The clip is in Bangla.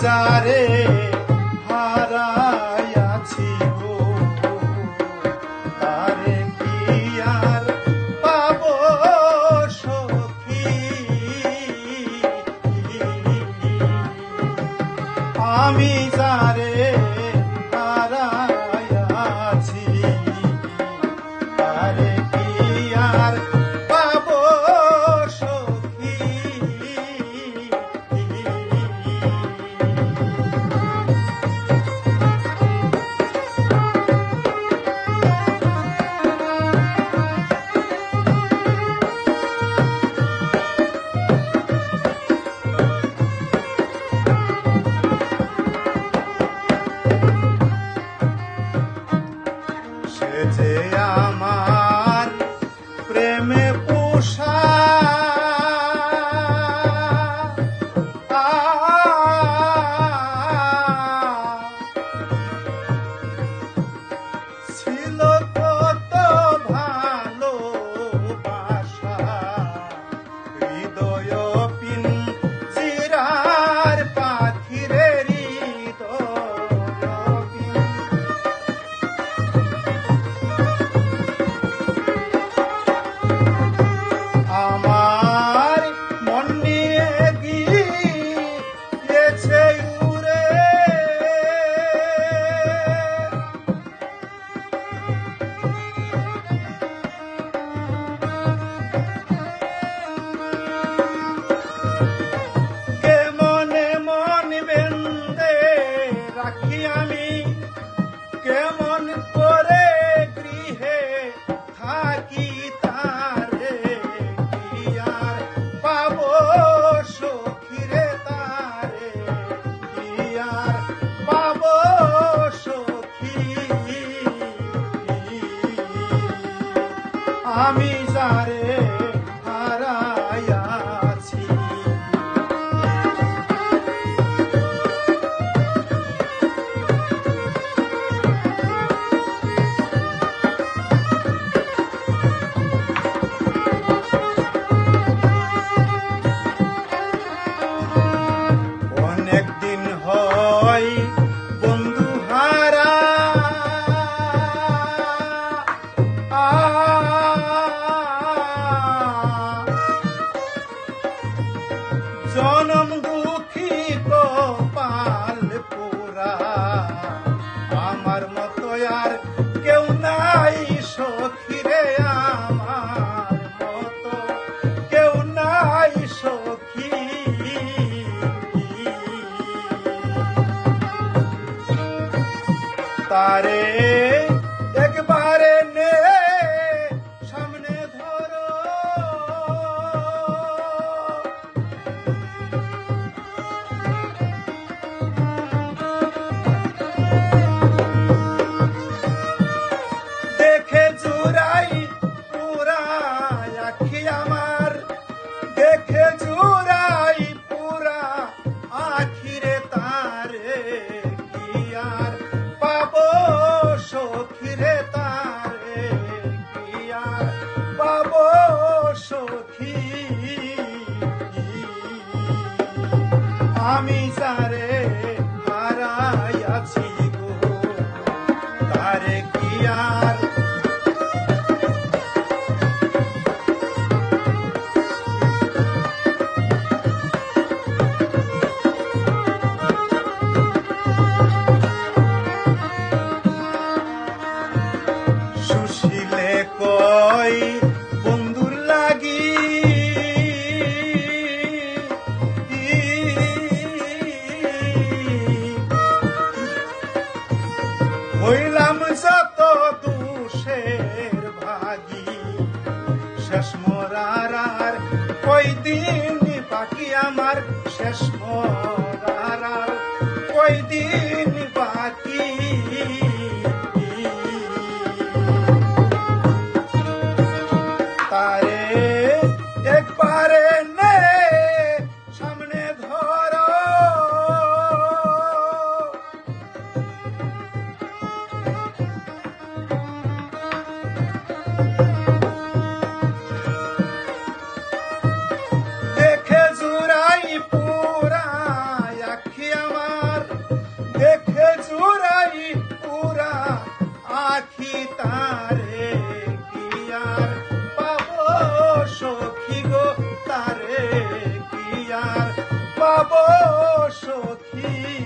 যারে হারাইয়াছি গো তারে কি আর পাবো সখী আমি যারে হারাইয়াছি তারে কি আর পাবো সখী সে যে আমার প্রেমে পোষা ছিল কত ভালোবাসা হৃদয় পিঞ্জিরার পাখিরে হৃদয় আমার মন নিয়ে গিয়েছে উড়ে কেমনে মন বেঁধে রাখি আমি কেমন করে গৃহে থাকি তারে কি আর পাবো সখীরে তারে কি আর পাবো সখী আমি যারে হারাইয়াছি অনেকদিন হয় বন্ধু হারা জনম দুঃখী কপাল পোড়া আমার মতো আর কেউ নাই সখীরে আমার মতো কেউ নাই সখী তারে একবারে নে সামনে ধরো দেখে জুড়াই পুরা আখি আমার দেখে জুড়াই পুরা আখিরে তারে কি আর পাবো সখীরে তারে কি আর পাবো সখী আমি যারে হারাইয়াছি গো তারে কি আর সুশীলে কই বন্ধুর লাগি হইলাম যত দোষের ভাগী শেষ মরার আর কয়দিন বাকি আমার শেষ মরার আর কয়দিন বাকি তারে একবারে নে সামনে ধরো দেখে জুড়াই পুরা তারে কি আর পাবো সখী